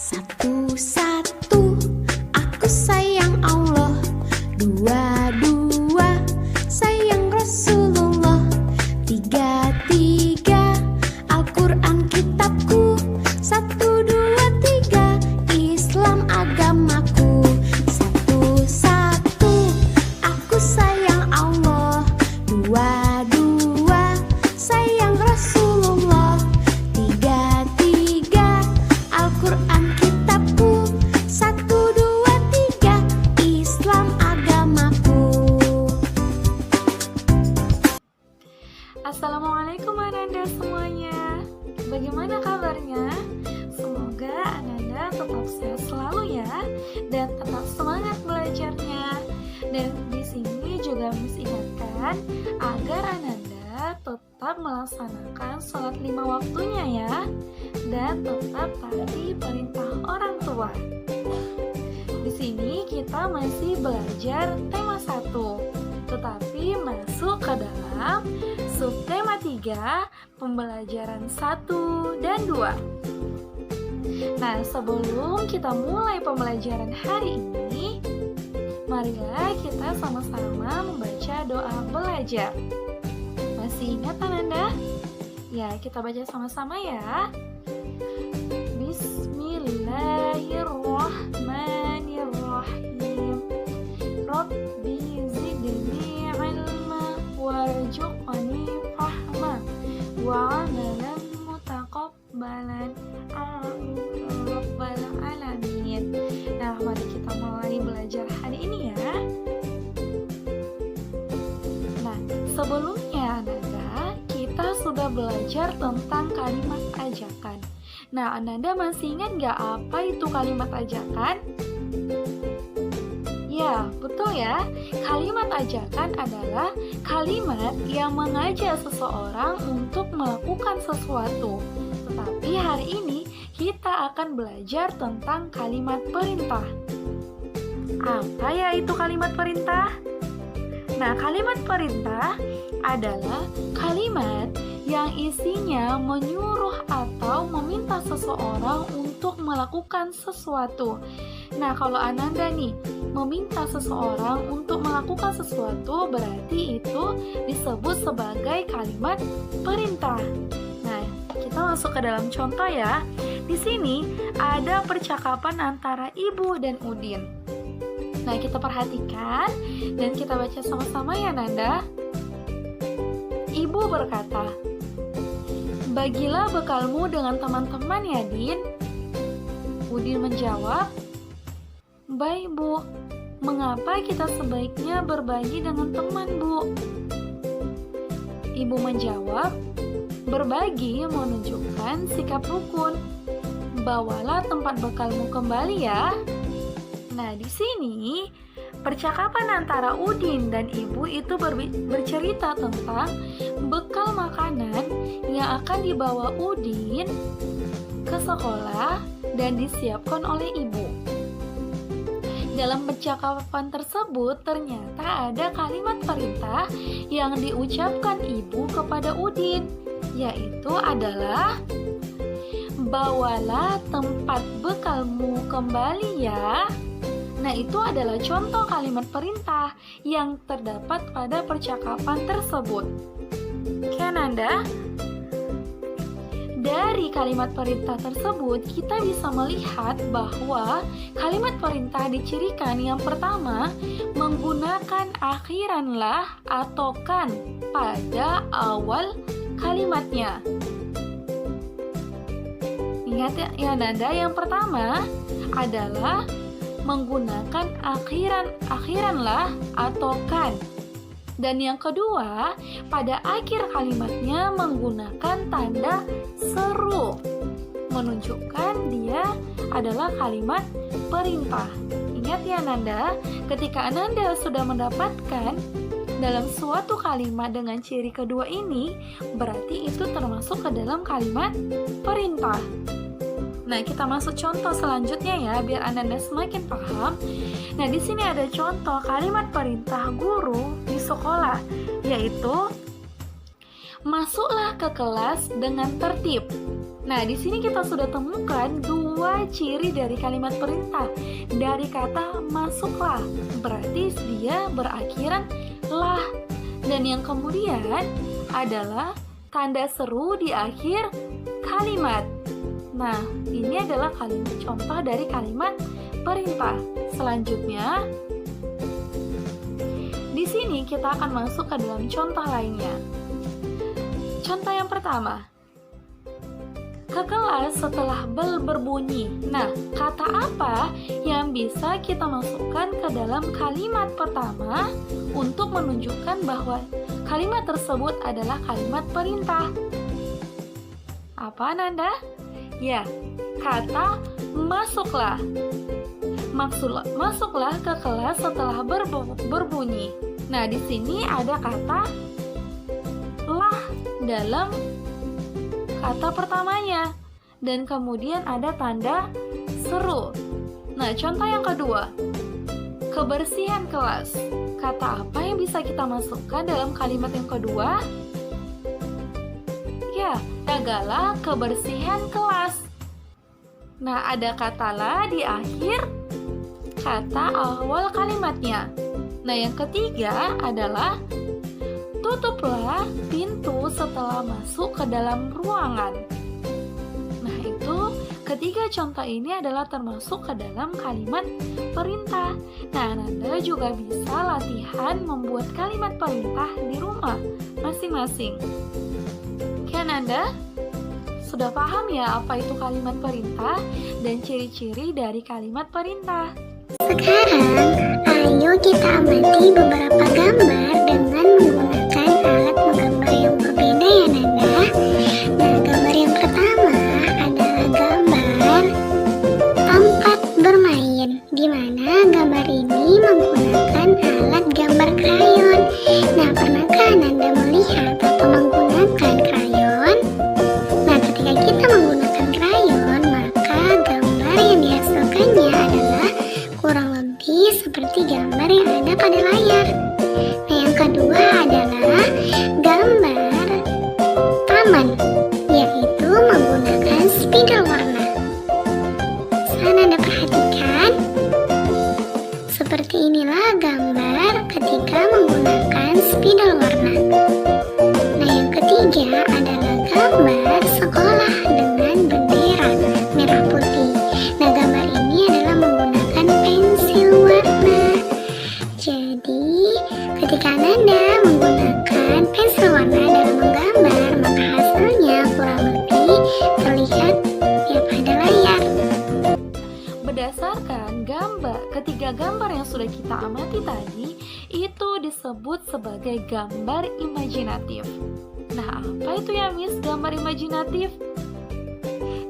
Satu, aku sayang Allah. Dua, sayang Rasulullah. Tiga, Al-Quran kitabku. Satu, dua, tiga, Islam agamaku. Satu, aku sayang Allah. Dua, sayang Rasulullah. Tiga, Al-Quran kitabku. Satu, dua, tiga, Islam agamaku. Assalamualaikum Ananda semuanya. Bagaimana kabarnya? Semoga Ananda tetap sehat selalu ya, dan tetap semangat belajarnya. Dan di sini juga Miss ingatkan agar Ananda tetap melaksanakan sholat 5 waktunya ya, dan tetap taati perintah orang tua. Di sini kita masih belajar tema 1, tetapi masuk ke dalam subtema 3, pembelajaran 1 dan 2. Nah, sebelum kita mulai pembelajaran hari ini, marilah kita sama-sama membaca doa belajar. Masih ingat Ananda? Ya, kita baca sama-sama ya. Bismillahirrahmanirrahim. Rabbi zidni ilma warzuqni fahma wa amalan mutaqabbalan rabbal alamin. Nah, mari kita mulai belajar hari ini ya. Nah, sebelumnya Ananda, kita sudah belajar tentang kalimat ajakan. Nah, Ananda masih ingat nggak apa itu kalimat ajakan? Ya, betul ya. Kalimat ajakan adalah kalimat yang mengajak seseorang untuk melakukan sesuatu. Tetapi hari ini kita akan belajar tentang kalimat perintah. Apa ya itu kalimat perintah? Nah, kalimat perintah adalah kalimat yang isinya menyuruh atau meminta seseorang untuk melakukan sesuatu. Nah, kalau Ananda nih meminta seseorang untuk melakukan sesuatu, berarti itu disebut sebagai kalimat perintah. Nah, kita masuk ke dalam contoh ya. Di sini ada percakapan antara Ibu dan Udin. Nah, kita perhatikan dan kita baca sama-sama ya Nanda. Ibu berkata, "Bagilah bekalmu dengan teman-teman ya, Din." Udin menjawab, "Baik, Bu. Mengapa kita sebaiknya berbagi dengan teman, Bu?" Ibu menjawab, "Berbagi menunjukkan sikap rukun. Bawalah tempat bekalmu kembali ya." Nah, di sini percakapan antara Udin dan Ibu itu bercerita tentang bekal makanan yang akan dibawa Udin ke sekolah dan disiapkan oleh Ibu. Dalam percakapan tersebut ternyata ada kalimat perintah yang diucapkan Ibu kepada Udin, yaitu adalah "Bawalah tempat bekalmu kembali ya." Nah, itu adalah contoh kalimat perintah yang terdapat pada percakapan tersebut. Oke, Nanda? Dari kalimat perintah tersebut, kita bisa melihat bahwa kalimat perintah dicirikan yang pertama, menggunakan akhiranlah atau kan pada awal kalimatnya. Ingat ya Nanda, yang pertama adalah menggunakan akhiranlah atau kan. Dan yang kedua, pada akhir kalimatnya menggunakan tanda seru, menunjukkan dia adalah kalimat perintah. Ingat ya Nanda, ketika Ananda sudah mendapatkan dalam suatu kalimat dengan ciri kedua ini, berarti itu termasuk ke dalam kalimat perintah. Nah, kita masuk contoh selanjutnya ya, biar Ananda semakin paham. Nah, di sini ada contoh kalimat perintah guru di sekolah, yaitu masuklah ke kelas dengan tertib. Nah, di sini kita sudah temukan dua ciri dari kalimat perintah. Dari kata masuklah, berarti dia berakhiran lah. Dan yang kemudian adalah tanda seru di akhir kalimat. Nah, ini adalah contoh dari kalimat perintah. Selanjutnya, di sini kita akan masuk ke dalam contoh lainnya. Contoh yang pertama, ke kelas setelah bel berbunyi. Nah, kata apa yang bisa kita masukkan ke dalam kalimat pertama untuk menunjukkan bahwa kalimat tersebut adalah kalimat perintah? Apa, Nanda? Ya, kata masuklah. Masuklah ke kelas setelah berbunyi. Nah, di sini ada kata lah dalam kata pertamanya, dan kemudian ada tanda seru. Nah, contoh yang kedua, kebersihan kelas. Kata apa yang bisa kita masukkan dalam kalimat yang kedua? Ya, jagalah kebersihan kelas. Nah, ada kata lah di akhir kata awal kalimatnya. Nah, yang ketiga adalah tutuplah pintu setelah masuk ke dalam ruangan. Nah, itu ketiga contoh ini adalah termasuk ke dalam kalimat perintah. Nah, Nanda juga bisa latihan membuat kalimat perintah di rumah masing-masing. Oke, Nanda? Sudah paham ya apa itu kalimat perintah dan ciri-ciri dari kalimat perintah? Sekarang, ayo kita amati beberapa gambar dengan menggunakan alat menggambar yang berbeda ya Nanda. Nah, gambar yang pertama adalah gambar tempat bermain, di mana gambar ini menggunakan alat gambar krayon. Nah, pernahkah Nanda melihat atau menggunakan krayon? Nah, ketika kita menggunakan krayon, maka gambar yang dihasilkannya adalah kurang lebih seperti gambar yang ada pada layar. Nah, yang kedua adalah gambar taman, yaitu menggunakan spidol warna. Sana Anda perhatikan, seperti inilah gambar ketika menggunakan spidol warna. Nah, yang ketiga adalah gambar sekolah dengan bendera merah putih. Nah, gambar ini adalah menggunakan pensil warna. Jadi, ketika Nanda menggunakan pensil warna dalam menggambar, maka hasilnya kurang lebih terlihat ya pada layar. Berdasarkan ketiga gambar yang sudah kita amati tadi, itu disebut sebagai gambar imajinatif. Nah, apa itu ya Miss gambar imajinatif?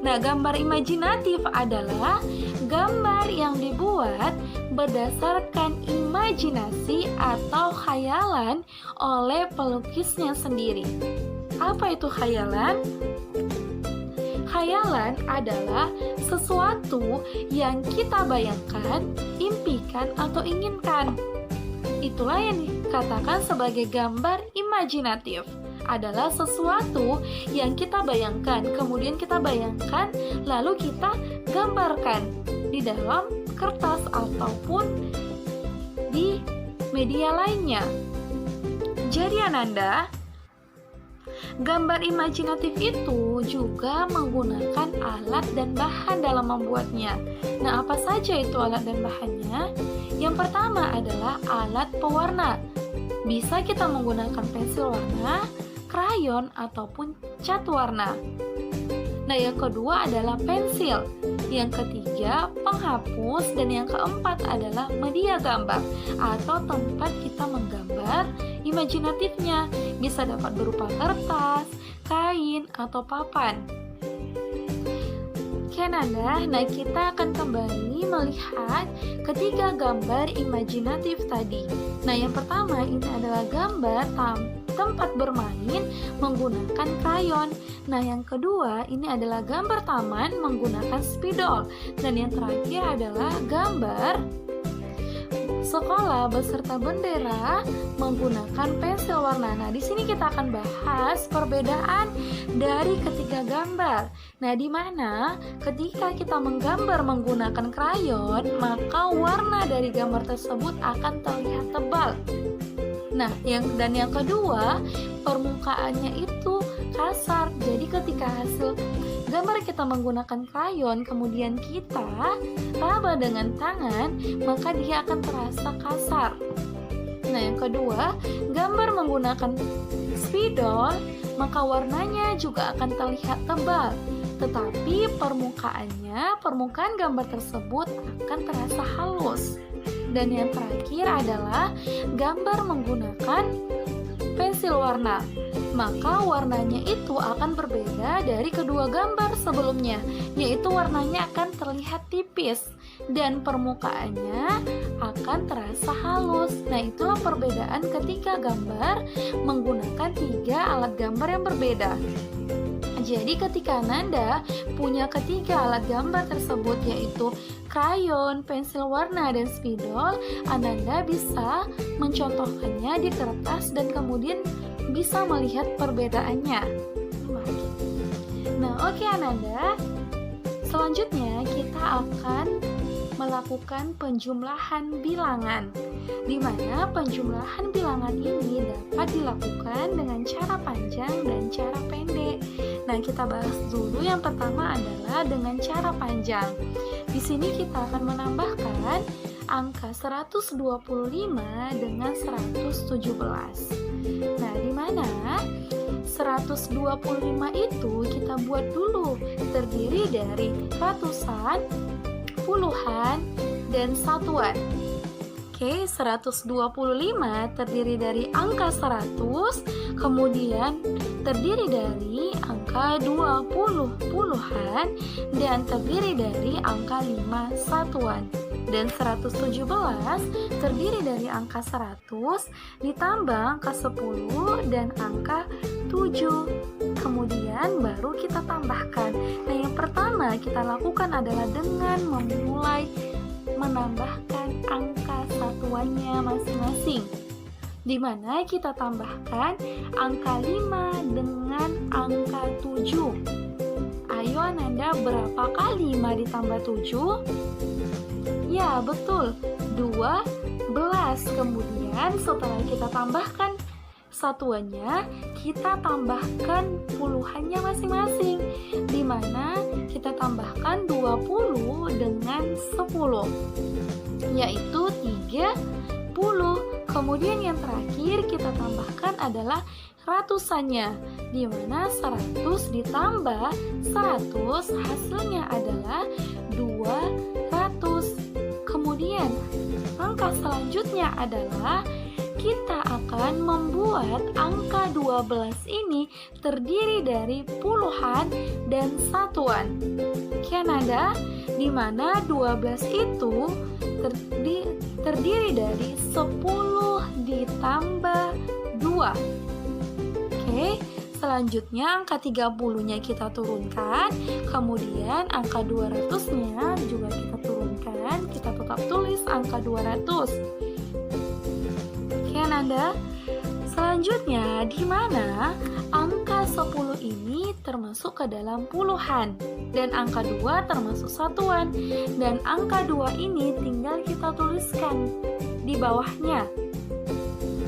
Nah, gambar imajinatif adalah gambar yang dibuat berdasarkan imajinasi atau khayalan oleh pelukisnya sendiri. Apa itu khayalan? Khayalan adalah sesuatu yang kita bayangkan, impikan, atau inginkan. Itulah yang dikatakan sebagai gambar imajinatif. Adalah sesuatu yang kita bayangkan, kemudian kita bayangkan, lalu kita gambarkan di dalam kertas ataupun di media lainnya. Jadi Ananda, gambar imajinatif itu juga menggunakan alat dan bahan dalam membuatnya. Nah, apa saja itu alat dan bahannya? Yang pertama adalah alat pewarna. Bisa kita menggunakan pensil warna, krayon, ataupun cat warna. Nah, yang kedua adalah pensil. Yang ketiga, penghapus. Dan yang keempat adalah media gambar atau tempat kita menggambar imajinatifnya. Bisa dapat berupa kertas, kain, atau papan. Oke Nanda, nah kita akan kembali melihat ketiga gambar imajinatif tadi. Nah, yang pertama ini adalah gambar tempat bermain menggunakan krayon. Nah, yang kedua ini adalah gambar taman menggunakan spidol. Dan yang terakhir adalah gambar sekolah beserta bendera menggunakan pensil warna. Nah, di sini kita akan bahas perbedaan dari ketiga gambar. Nah, di mana ketika kita menggambar menggunakan krayon, maka warna dari gambar tersebut akan terlihat tebal. Nah, yang kedua, permukaannya itu kasar. Jadi ketika hasil gambar kita menggunakan krayon, kemudian kita raba dengan tangan, maka dia akan terasa kasar. Nah, yang kedua, gambar menggunakan spidol, maka warnanya juga akan terlihat tebal. Tetapi permukaan gambar tersebut akan terasa halus. Dan yang terakhir adalah gambar menggunakan pensil warna, maka warnanya itu akan berbeda dari kedua gambar sebelumnya, yaitu warnanya akan terlihat tipis dan permukaannya akan terasa halus. Nah, itulah perbedaan ketiga gambar menggunakan 3 alat gambar yang berbeda. Jadi ketika Ananda punya ketiga alat gambar tersebut, yaitu krayon, pensil warna, dan spidol, Ananda bisa mencontohkannya di kertas dan kemudian bisa melihat perbedaannya. Nah, oke Ananda, selanjutnya kita akan melakukan penjumlahan bilangan, di mana penjumlahan bilangan ini dapat dilakukan dengan cara panjang dan cara pendek. Nah, kita bahas dulu yang pertama adalah dengan cara panjang. Di sini kita akan menambahkan angka 125 dengan 117. Nah, di mana 125 itu kita buat dulu terdiri dari ratusan, puluhan, dan satuan. Oke, 125 terdiri dari angka 100, kemudian terdiri dari angka 20 puluhan, dan terdiri dari angka 5 satuan. Dan 117 terdiri dari angka 100 ditambah angka 10 dan angka 7. Kemudian baru kita tambahkan. Nah, yang pertama kita lakukan adalah dengan memulai menambahkan angka satuannya masing-masing, di mana kita tambahkan angka 5 dengan angka 7. Ayo Ananda, berapa kali 5 ditambah 7? Ya, betul, 12. Kemudian setelah kita tambahkan satuannya, kita tambahkan puluhannya masing-masing, di mana kita tambahkan 20 dengan 10, yaitu 30. Kemudian yang terakhir kita tambahkan adalah ratusannya, di mana 100 ditambah 100 hasilnya adalah 200. Kemudian langkah selanjutnya adalah kita akan membuat angka 12 ini terdiri dari puluhan dan satuan. Oke Ananda, di mana 12 itu terdiri dari 10 ditambah 2. Oke, selanjutnya angka 30-nya kita turunkan, kemudian angka 200-nya juga kita turunkan, kita tetap tulis angka 200. Oke Ananda, selanjutnya di mana angka 10 ini termasuk ke dalam puluhan dan angka 2 termasuk satuan, dan angka 2 ini tinggal kita tuliskan di bawahnya.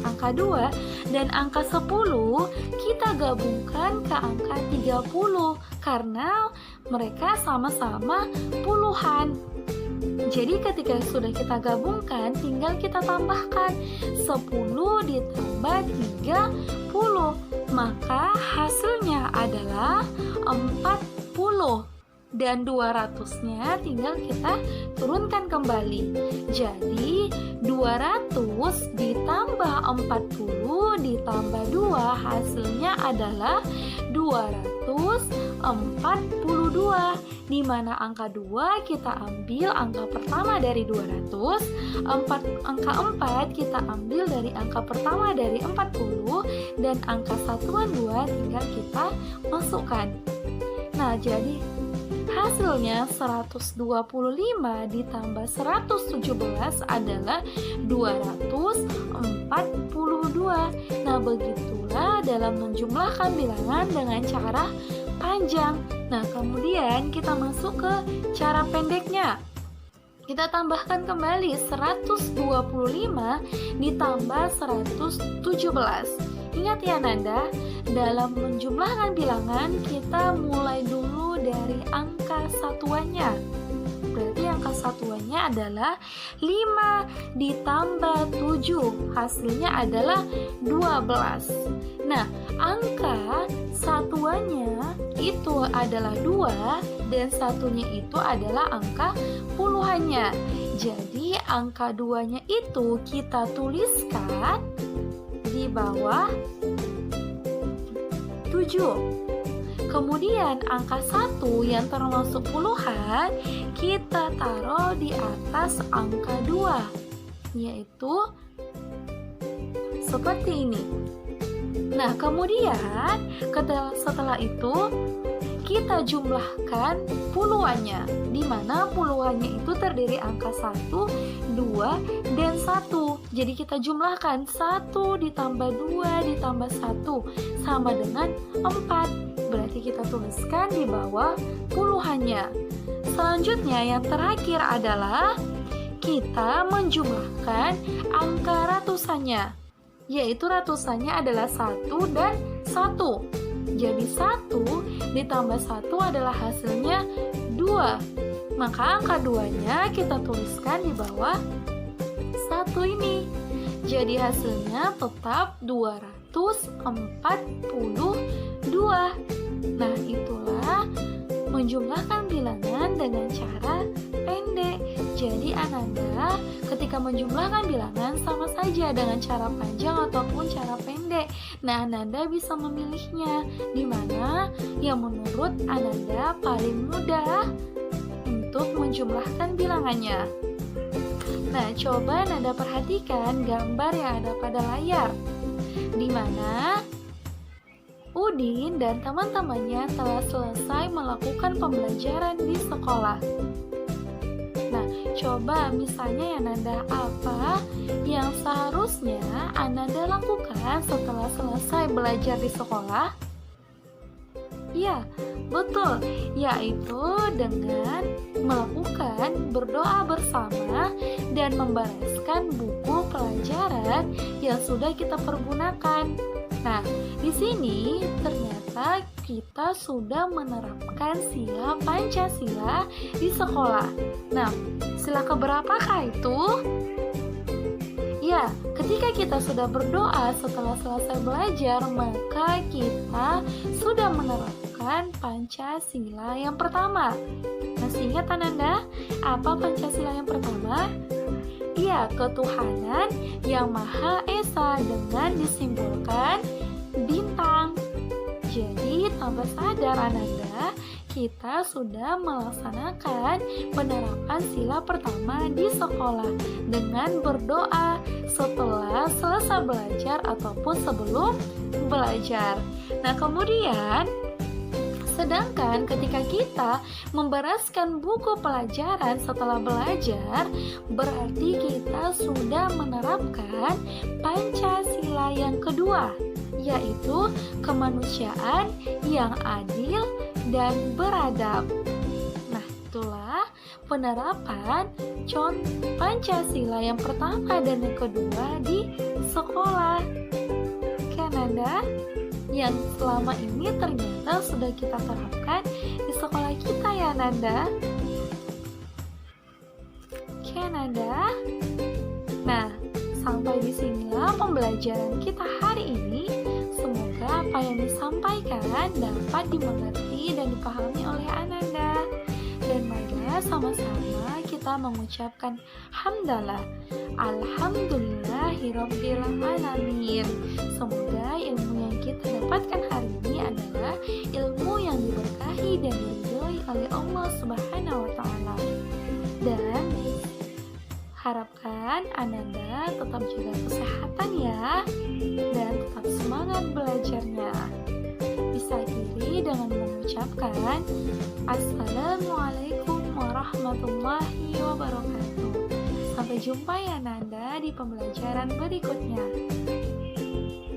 Angka 2 dan angka 10 kita gabungkan ke angka 30 karena mereka sama-sama puluhan. Jadi ketika sudah kita gabungkan, tinggal kita tambahkan 10 ditambah 30, maka hasilnya adalah 40. Dan 200-nya tinggal kita turunkan kembali. Jadi 200 ditambah 40 ditambah 2 hasilnya adalah 242, di mana angka 2 kita ambil angka pertama dari 200, angka 4 kita ambil dari angka pertama dari 40, dan angka satuan 2 tinggal kita masukkan. Nah, jadi Hasilnya 125 ditambah 117 adalah 242. Nah, begitulah dalam menjumlahkan bilangan dengan cara panjang. Nah, kemudian kita masuk ke cara pendeknya. Kita tambahkan kembali 125 ditambah 117. Ingat ya Nanda, dalam menjumlahkan bilangan kita mulai dulu dari angka satuannya. Berarti angka satuannya adalah 5 ditambah 7, hasilnya adalah 12. Nah, angka satuannya itu adalah 2 dan satunya itu adalah angka puluhannya. Jadi angka 2-nya itu kita tuliskan di bawah 7. Kemudian angka 1 yang termasuk puluhan kita taruh di atas angka 2, yaitu seperti ini. Nah, kemudian setelah itu kita jumlahkan puluhannya, di mana puluhannya itu terdiri angka 1, 2, dan 1. Jadi kita jumlahkan 1 ditambah 2 ditambah 1 sama dengan 4. Berarti kita tuliskan di bawah puluhannya. Selanjutnya yang terakhir adalah kita menjumlahkan angka ratusannya, yaitu ratusannya adalah 1 dan 1. Jadi 1 ditambah 1 adalah hasilnya 2. Maka angka 2-nya kita tuliskan di bawah 1 ini. Jadi hasilnya tetap 242. Nah, itulah menjumlahkan bilangan dengan cara pendek. Jadi Ananda ketika menjumlahkan bilangan sama saja dengan cara panjang ataupun cara pendek. Nah, Ananda bisa memilihnya di mana yang menurut Ananda paling mudah untuk menjumlahkan bilangannya. Nah, coba Ananda perhatikan gambar yang ada pada layar, di mana Udin dan teman-temannya telah selesai melakukan pembelajaran di sekolah. Nah, coba misalnya ya Nanda, apa yang seharusnya Ananda lakukan setelah selesai belajar di sekolah? Ya, betul, yaitu dengan melakukan berdoa bersama dan membereskan buku pelajaran yang sudah kita pergunakan. Nah, di sini ternyata kita sudah menerapkan sila Pancasila di sekolah. Nah, sila keberapakah itu? Ya, ketika kita sudah berdoa setelah selesai belajar, maka kita sudah menerapkan Pancasila yang pertama. Masih ingat Ananda, apa Pancasila yang pertama? Ya, ketuhanan yang Maha Esa dengan disimbolkan bintang. Jadi, tanpa sadar Ananda, kita sudah melaksanakan penerapan sila pertama di sekolah dengan berdoa setelah selesai belajar ataupun sebelum belajar. Nah, kemudian sedangkan ketika kita membereskan buku pelajaran setelah belajar, berarti kita sudah menerapkan Pancasila yang kedua, yaitu kemanusiaan yang adil dan beradab. Nah, itulah penerapan Pancasila yang pertama dan yang kedua di sekolah. Kan Anda? Yang selama ini ternyata sudah kita terapkan di sekolah kita ya Nanda. Oke Nanda. Nah, sampai di sinilah pembelajaran kita hari ini. Semoga apa yang disampaikan dapat dimengerti dan dipahami oleh Ananda. Dan marilah sama-sama kita mengucapkan hamdalah. Alhamdulillahirabbil alamin. Semoga ilmu yang kita dapatkan hari ini adalah ilmu yang diberkahi dan diridhoi oleh Allah Subhanahu wa taala. Dan harapkan Ananda tetap jaga kesehatan ya, dan tetap semangat belajarnya. Bisa akhiri dengan mengucapkan mengucapkan Assalamualaikum warahmatullahi wabarakatuh. Sampai jumpa ya Nanda di pembelajaran berikutnya.